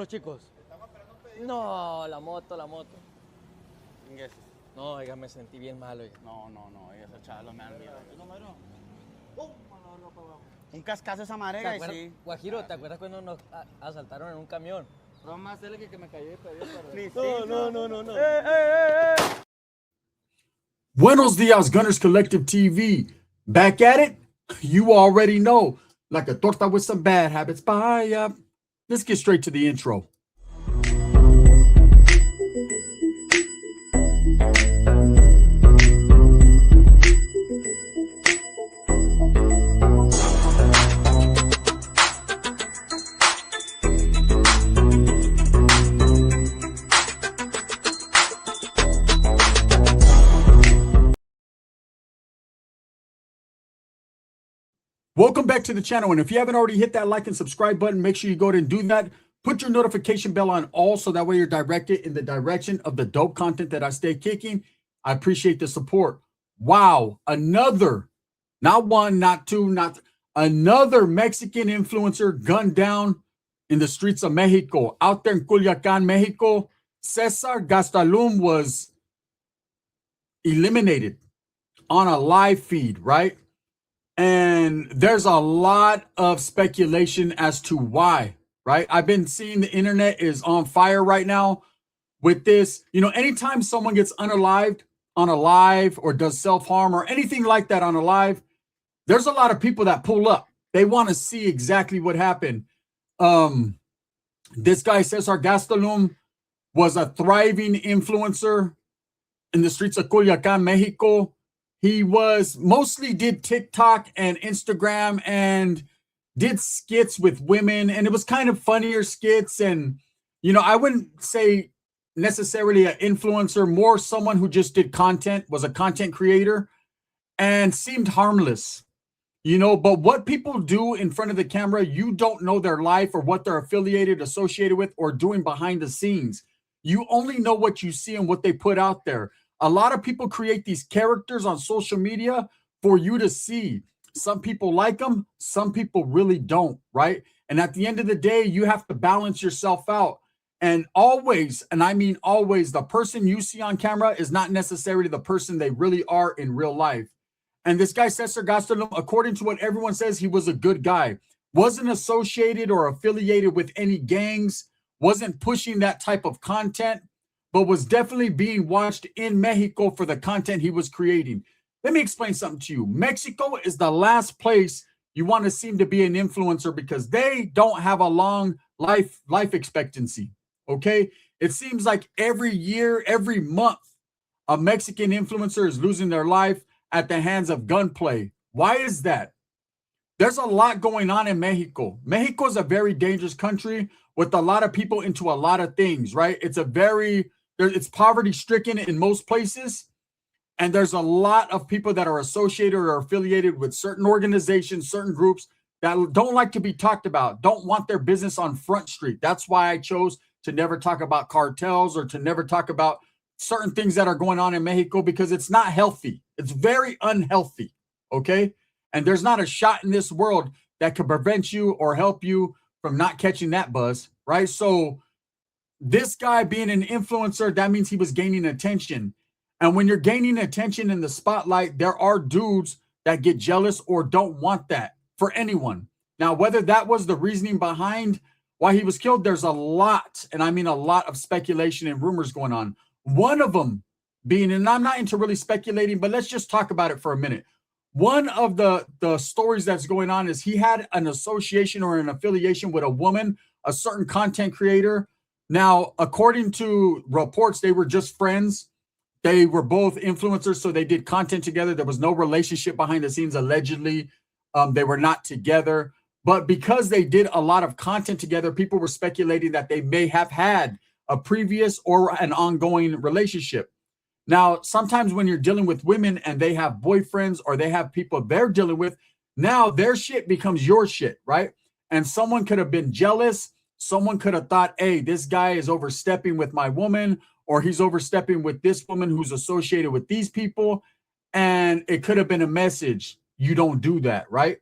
los chicos? No, la moto, la moto. No, oiga, me sentí bien mal, oiga. No, esos chavos me dan miedo. Un cascazo esa marega y sí. Guajiro, ¿te acuerdas cuando nos asaltaron en un camión? No más que me cayó y pedí No. Buenos dias, Gunners Collective TV. Back at it? You already know. Like a torta with some bad habits. Bye. Let's get straight to the intro. Welcome back to the channel, and if you haven't already hit that like and subscribe button, make sure you go ahead and do that. Put your notification bell on all so that way you're directed in the direction of the dope content that I stay kicking. I appreciate the support. Wow, another, not one, not two, not another Mexican influencer gunned down in the streets of Mexico. Out there in Culiacan, Mexico, Cesar Gastelum was eliminated on a live feed, right? And there's a lot of speculation as to why, right? I've been seeing the internet is on fire right now with this. You know, anytime someone gets unalived on a live or does self-harm or anything like that on a live, there's a lot of people that pull up. They want to see exactly what happened. This guy, Cesar Gastelum, was a thriving influencer in the streets of Culiacan, Mexico. He was mostly did TikTok and Instagram and did skits with women, and it was kind of funnier skits. And, you know, I wouldn't say necessarily an influencer, more someone who just did content, was a content creator and seemed harmless, you know. But what people do in front of the camera, you don't know their life or what they're affiliated, associated with, or doing behind the scenes. You only know what you see and what they put out there. A lot of people create these characters on social media for you to see. Some people like them, some people really don't, right? And at the end of the day, you have to balance yourself out. And always, and I mean always, the person you see on camera is not necessarily the person they really are in real life. And this guy, Cesar Gastelum, according to what everyone says, he was a good guy. Wasn't associated or affiliated with any gangs, wasn't pushing that type of content, but was definitely being watched in Mexico for the content he was creating. Let me explain something to you. Mexico is the last place you want to seem to be an influencer because they don't have a long life expectancy, okay? It seems like every year, every month, a Mexican influencer is losing their life at the hands of gunplay. Why is that? There's a lot going on in Mexico. Mexico is a very dangerous country with a lot of people into a lot of things, right? It's poverty stricken in most places. And there's a lot of people that are associated or affiliated with certain organizations, certain groups that don't like to be talked about, don't want their business on Front Street. That's why I chose to never talk about cartels or to never talk about certain things that are going on in Mexico because it's not healthy. It's very unhealthy, okay? And there's not a shot in this world that can prevent you or help you from not catching that buzz, right? So this guy being an influencer, that means he was gaining attention. And when you're gaining attention in the spotlight, there are dudes that get jealous or don't want that for anyone. Now, whether that was the reasoning behind why he was killed, there's a lot, and I mean a lot of speculation and rumors going on. One of them being, and I'm not into really speculating, but let's just talk about it for a minute. One of the stories that's going on is he had an association or an affiliation with a woman, a certain content creator. Now, according to reports, they were just friends. They were both influencers, so they did content together. There was no relationship behind the scenes, allegedly. They were not together. But because they did a lot of content together, people were speculating that they may have had a previous or an ongoing relationship. Now, sometimes when you're dealing with women and they have boyfriends or they have people they're dealing with, now their shit becomes your shit, right? And someone could have been jealous. Someone could have thought, hey, this guy is overstepping with my woman, or he's overstepping with this woman who's associated with these people. And it could have been a message. You don't do that, right?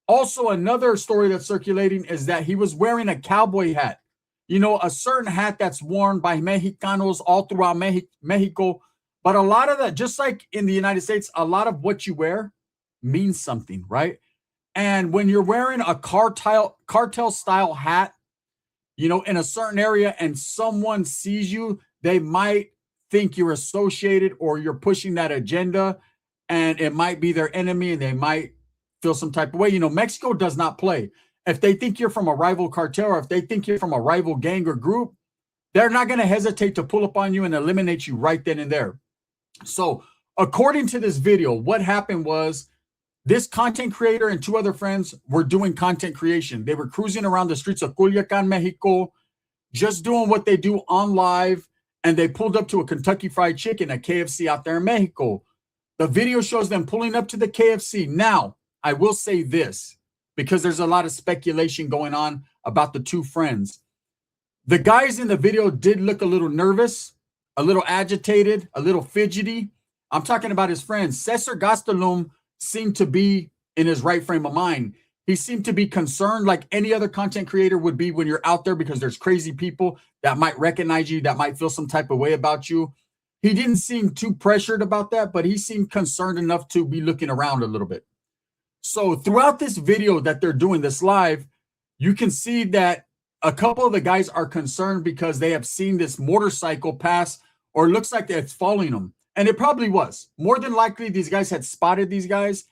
Also, another story that's circulating is that he was wearing a cowboy hat. you know, a certain hat that's worn by Mexicanos all throughout Mexico. But a lot of that, just like in the United States, a lot of what you wear means something, right? And when you're wearing a cartel style hat, you know, in a certain area and someone sees you, they might think you're associated or you're pushing that agenda, and it might be their enemy and they might feel some type of way. You know, Mexico does not play. If they think you're from a rival cartel or if they think you're from a rival gang or group, they're not going to hesitate to pull up on you and eliminate you right then and there. So according to this video, what happened was this content creator and two other friends were doing content creation. They were cruising around the streets of Culiacan, Mexico, just doing what they do on live. And they pulled up to a Kentucky Fried Chicken, a KFC out there in Mexico. The video shows them pulling up to the KFC. Now, I will say this, because there's a lot of speculation going on about the two friends. The guys in the video did look a little nervous, a little agitated, a little fidgety. I'm talking about his friends. Cesar Gastelum seemed to be in his right frame of mind. He seemed to be concerned like any other content creator would be when you're out there, because there's crazy people that might recognize you, that might feel some type of way about you. He didn't seem too pressured about that, but he seemed concerned enough to be looking around a little bit. So throughout this video that they're doing this live, you can see that a couple of the guys are concerned because they have seen this motorcycle pass, or it looks like it's following them. And it probably was. More than likely, these guys had spotted these guys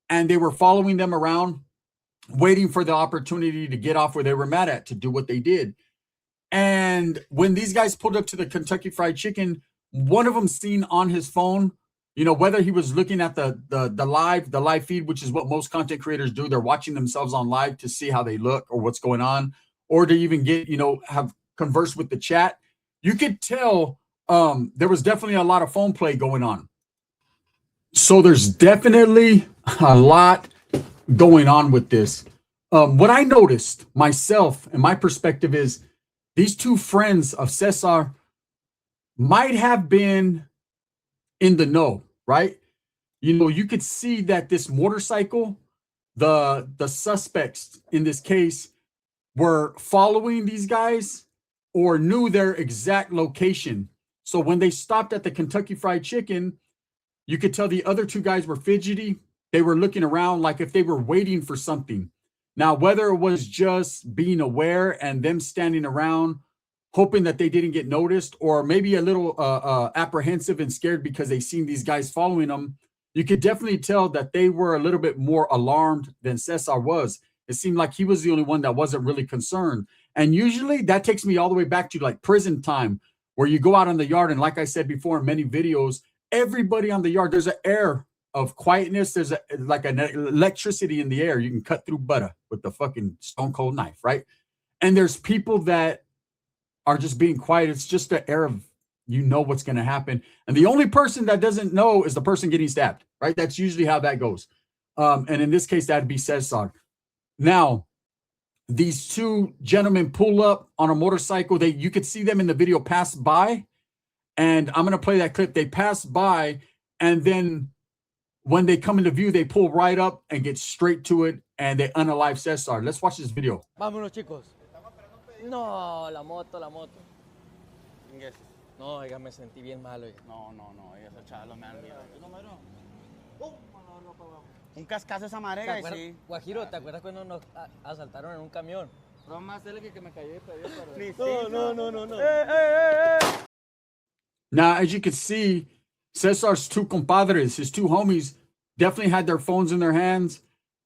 and they were following them around, waiting for the opportunity to get off where they were mad at, to do what they did. And when these guys pulled up to the Kentucky Fried Chicken, one of them seen on his phone, you know, whether he was looking at the live feed, which is what most content creators do. They're watching themselves on live to see how they look or what's going on, or to even get, you know, have converse with the chat. You could tell there was definitely a lot of phone play going on. So there's definitely a lot going on with this. What I noticed myself and my perspective is these two friends of Cesar might have been in the know, right? You know, you could see that this motorcycle, the suspects in this case were following these guys or knew their exact location. So when they stopped at the Kentucky Fried Chicken, you could tell the other two guys were fidgety. They were looking around like if they were waiting for something. Now, whether it was just being aware and them standing around, hoping that they didn't get noticed, or maybe a little apprehensive and scared because they seen these guys following them, you could definitely tell that they were a little bit more alarmed than Cesar was. It seemed like he was the only one that wasn't really concerned. And usually that takes me all the way back to like prison time, where you go out on the yard. And like I said before in many videos, everybody on the yard, there's an air of quietness. There's like an electricity in the air. You can cut through butter with the fucking stone cold knife, right? And there's people that are just being quiet. It's just the air of, you know what's going to happen. And the only person that doesn't know is the person getting stabbed, right? That's usually how that goes. And in this case, that'd be Cesar. Now, these two gentlemen pull up on a motorcycle. You could see them in the video pass by. And I'm going to play that clip. They pass by, and then when they come into view, they pull right up and get straight to it, and they unalive Cesar. Let's watch this video. Vámonos, chicos. No, la moto. No, oiga, me sentí bien mal, oiga. No, esos chalos me dan miedo. Un cascazo esa marega y sí. Guajiro, ¿te acuerdas cuando nos asaltaron en un camión? No más cerca que me cayó y pedí. No. Now, as you can see, Cesar's two compadres, his two homies, definitely had their phones in their hands,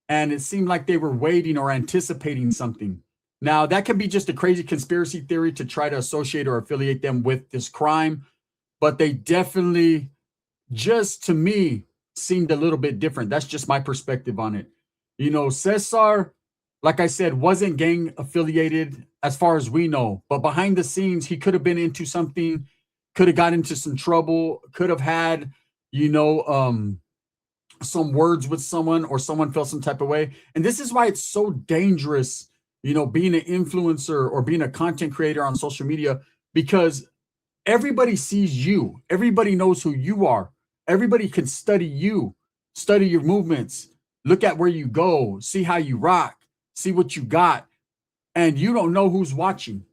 and it seemed like they were waiting or anticipating something. Now, that could be just a crazy conspiracy theory to try to associate or affiliate them with this crime, but they definitely, just to me, seemed a little bit different. That's just my perspective on it. You know, Cesar, like I said, wasn't gang affiliated as far as we know, but behind the scenes, he could have been into something, could have got into some trouble, could have had, you know, some words with someone, or someone felt some type of way. And this is why it's so dangerous, you know, being an influencer or being a content creator on social media, because everybody sees you. Everybody knows who you are. Everybody can study you, study your movements, look at where you go, see how you rock, see what you got. And you don't know who's watching,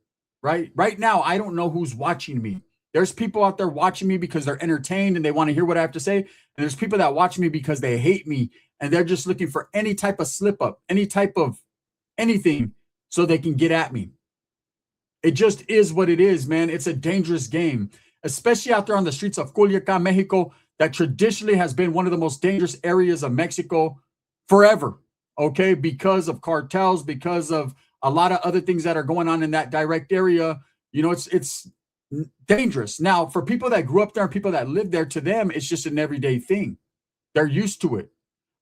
right? Right now, I don't know who's watching me. There's people out there watching me because they're entertained and they want to hear what I have to say. And there's people that watch me because they hate me and they're just looking for any type of slip up, any type of anything so they can get at me. It just is what it is, man. It's a dangerous game, especially out there on the streets of Culiacan, Mexico, that traditionally has been one of the most dangerous areas of Mexico forever, okay? Because of cartels, because of a lot of other things that are going on in that direct area. You know, it's dangerous. Now, for people that grew up there and people that live there, to them, it's just an everyday thing. They're used to it.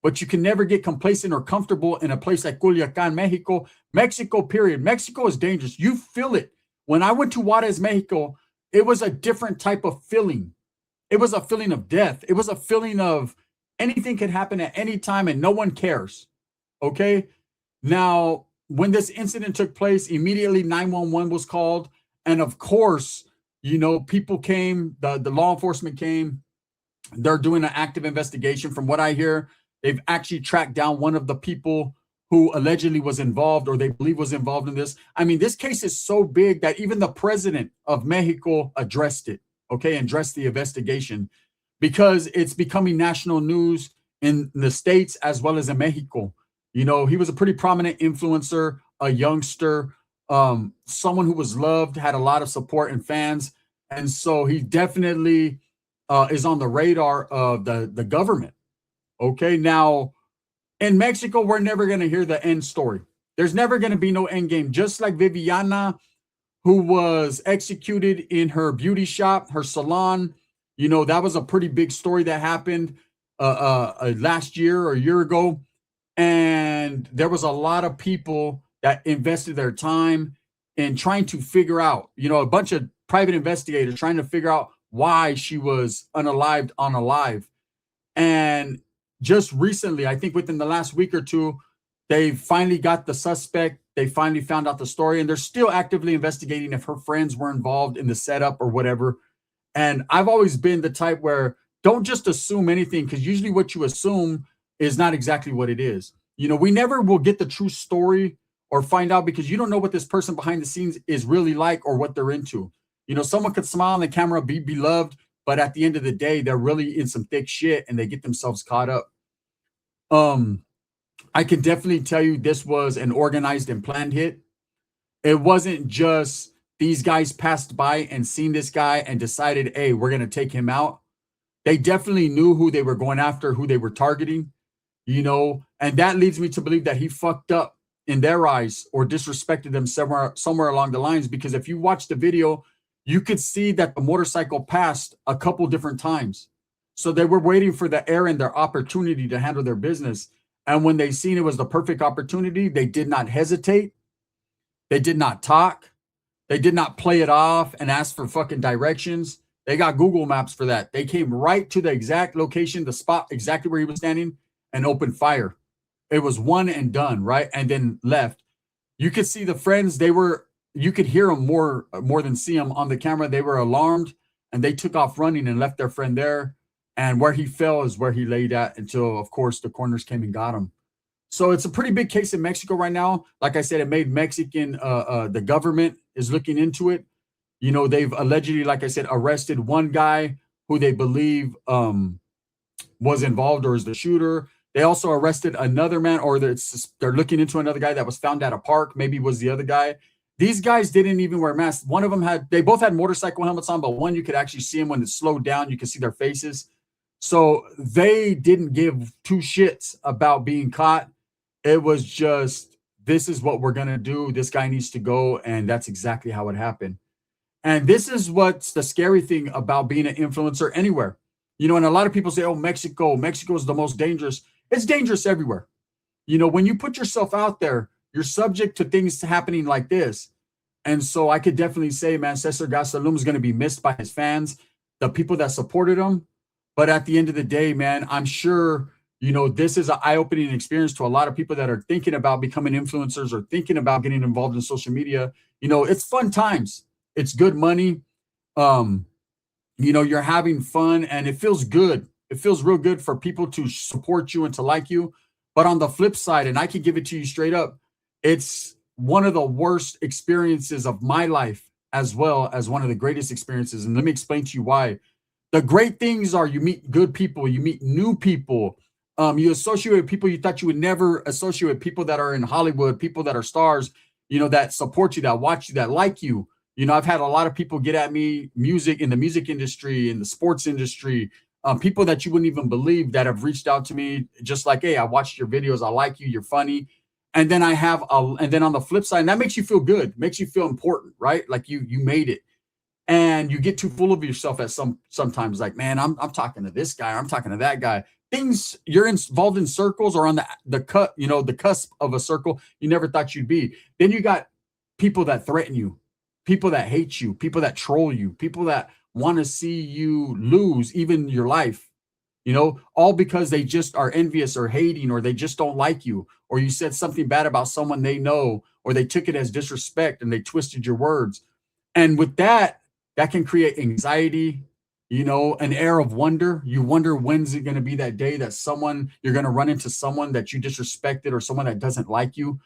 But you can never get complacent or comfortable in a place like Culiacan, Mexico. Mexico, period. Mexico is dangerous. You feel it. When I went to Juarez, Mexico, it was a different type of feeling. It was a feeling of death. It was a feeling of anything could happen at any time and no one cares. Okay? Now, when this incident took place, immediately 911 was called. And of course, you know, people came, the law enforcement came. They're doing an active investigation. From what I hear, they've actually tracked down one of the people who allegedly was involved or they believe was involved in this. I mean, this case is so big that even the president of Mexico addressed it, okay, and addressed the investigation because it's becoming national news in the States as well as in Mexico. You know, he was a pretty prominent influencer, a youngster, someone who was loved, had a lot of support and fans. And so he definitely is on the radar of the government. Okay, now in Mexico, we're never going to hear the end story. There's never going to be no end game. Just like Viviana, who was executed in her beauty shop, her salon. You know, that was a pretty big story that happened last year or a year ago. And there was a lot of people that invested their time in trying to figure out, you know, a bunch of private investigators trying to figure out why she was unalived on alive. And just recently, I think within the last week or two, they finally got the suspect. They finally found out the story, and they're still actively investigating if her friends were involved in the setup or whatever. And I've always been the type where don't just assume anything, because usually what you assume is not exactly what it is. You know, we never will get the true story or find out because you don't know what this person behind the scenes is really like or what they're into. You know, someone could smile on the camera, be beloved, but at the end of the day, they're really in some thick shit and they get themselves caught up. I can definitely tell you this was an organized and planned hit. It wasn't just these guys passed by and seen this guy and decided, hey, we're going to take him out. They definitely knew who they were going after, who they were targeting, you know, and that leads me to believe that he fucked up in their eyes or disrespected them somewhere along the lines, because if you watch the video, you could see that the motorcycle passed a couple different times. So they were waiting for the air and their opportunity to handle their business. And when they seen it was the perfect opportunity, they did not hesitate. They did not talk. They did not play it off and ask for fucking directions. They got Google Maps for that. They came right to the exact location, the spot exactly where he was standing, and opened fire. It was one and done, right? And then left. You could see the friends, you could hear them more than see them on the camera. They were alarmed and they took off running and left their friend there. And where he fell is where he laid at until, of course, the coroners came and got him. So it's a pretty big case in Mexico right now. Like I said, it made Mexican, the government is looking into it. You know, they've allegedly, like I said, arrested one guy who they believe was involved or is the shooter. They also arrested another man, or they're looking into another guy that was found at a park. Maybe was the other guy. These guys didn't even wear masks. One of them they both had motorcycle helmets on, but one you could actually see them when it slowed down. You could see their faces. So they didn't give two shits about being caught. It was just, this is what we're going to do. This guy needs to go. And that's exactly how it happened. And this is what's the scary thing about being an influencer anywhere. You know, and a lot of people say, oh, Mexico is the most dangerous. It's dangerous everywhere. You know, when you put yourself out there, you're subject to things happening like this. And so I could definitely say, man, Cesar Gastelum is going to be missed by his fans, the people that supported him. But at the end of the day, man, I'm sure, you know, this is an eye-opening experience to a lot of people that are thinking about becoming influencers or thinking about getting involved in social media. You know, it's fun times. It's good money. You know, you're having fun and it feels good. It feels real good for people to support you and to like you. But on the flip side, and I can give it to you straight up, it's one of the worst experiences of my life as well as one of the greatest experiences. And let me explain to you why. The great things are you meet good people, you meet new people, you associate with people you thought you would never associate with, people that are in Hollywood, people that are stars, that support you, that watch you, that like you. I've had a lot of people get at me, in the music industry, in the sports industry, people that you wouldn't even believe that have reached out to me, just like, hey, I watched your videos, I like you, you're funny. And then and then on the flip side, and that makes you feel good, makes you feel important, right? Like you made it. And you get too full of yourself at sometimes, like, man, I'm talking to this guy, I'm talking to that guy. Things, you're involved in circles or on the cusp of a circle you never thought you'd be. Then you got people that threaten you, people that hate you, people that troll you, people that want to see you lose even your life, all because they just are envious or hating, or they just don't like you, or you said something bad about someone they know, or they took it as disrespect and they twisted your words. And with that can create anxiety, an air of wonder. You wonder, when's it going to be that day that you're going to run into someone that you disrespected, or someone that doesn't like you.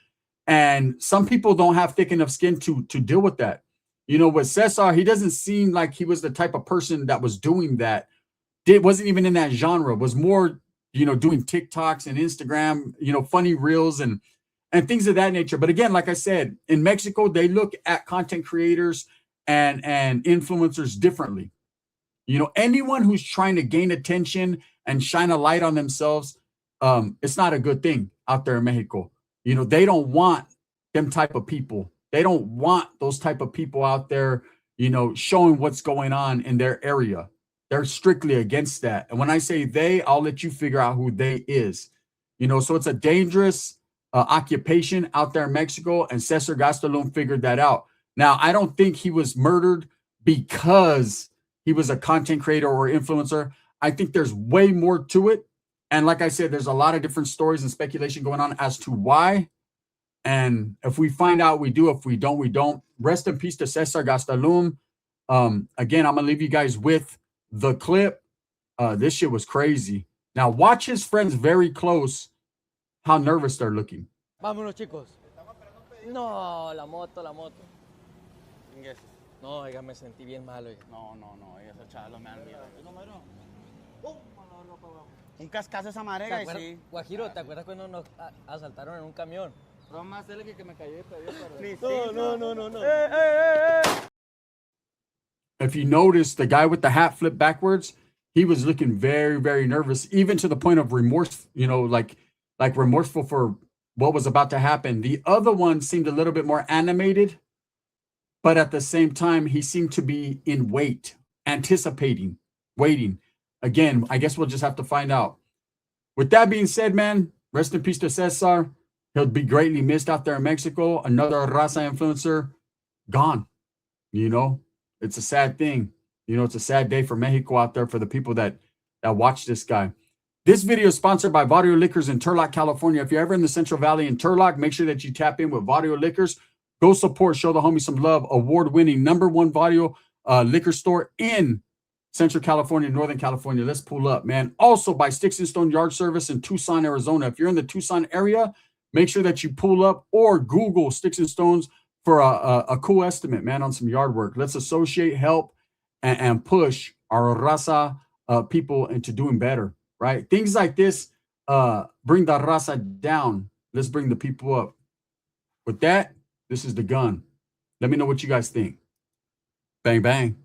And some people don't have thick enough skin to deal with that. With Cesar, he doesn't seem like he was the type of person that was doing that. Wasn't even in that genre, was more, doing TikToks and Instagram, funny reels and things of that nature. But again, like I said, in Mexico, they look at content creators and influencers differently. Anyone who's trying to gain attention and shine a light on themselves, it's not a good thing out there in Mexico. They don't want them type of people. They don't want those type of people out there, showing what's going on in their area. They're strictly against that. And when I say they, I'll let you figure out who they is. So it's a dangerous occupation out there in Mexico, and Cesar Gastelum figured that out. Now, I don't think he was murdered because he was a content creator or influencer. I think there's way more to it. And like I said, there's a lot of different stories and speculation going on as to why. And if we find out, we do. If we don't, we don't. Rest in peace to Cesar Gastelum. Again, I'm going to leave you guys with the clip. This shit was crazy. Now, watch his friends very close, how nervous they're looking. Vámonos, chicos. No, la moto. No, oiga, me sentí bien mal, oiga. No, ese chalo me da miedo. Un cascazo esa marega y sí. Guajiro, ¿te acuerdas cuando nos asaltaron en un camión? No más él que me cayó y No. If you notice, the guy with the hat flipped backwards, he was looking very, very nervous, even to the point of remorse, like remorseful for what was about to happen. The other one seemed a little bit more animated, but at the same time, he seemed to be in wait, anticipating, waiting. Again, I guess we'll just have to find out. With that being said, man, rest in peace to Cesar. He'll be greatly missed out there in Mexico. Another Raza influencer gone. It's a sad thing. It's a sad day for Mexico out there, for the people that watch this guy. This video is sponsored by Vario Liquors in Turlock, California. If you're ever in the Central Valley in Turlock, make sure that you tap in with Vario Liquors. Go support, show the homies some love. Award-winning #1 Vario liquor store in Central California, Northern California. Let's pull up, man. Also by Sticks and Stone Yard Service in Tucson, Arizona. If you're in the Tucson area, make sure that you pull up or Google Sticks and Stones for a cool estimate, man, on some yard work. Let's associate, help, and push our Raza people into doing better, right? Things like this bring the Raza down. Let's bring the people up. With that, this is the gun. Let me know what you guys think. Bang, bang.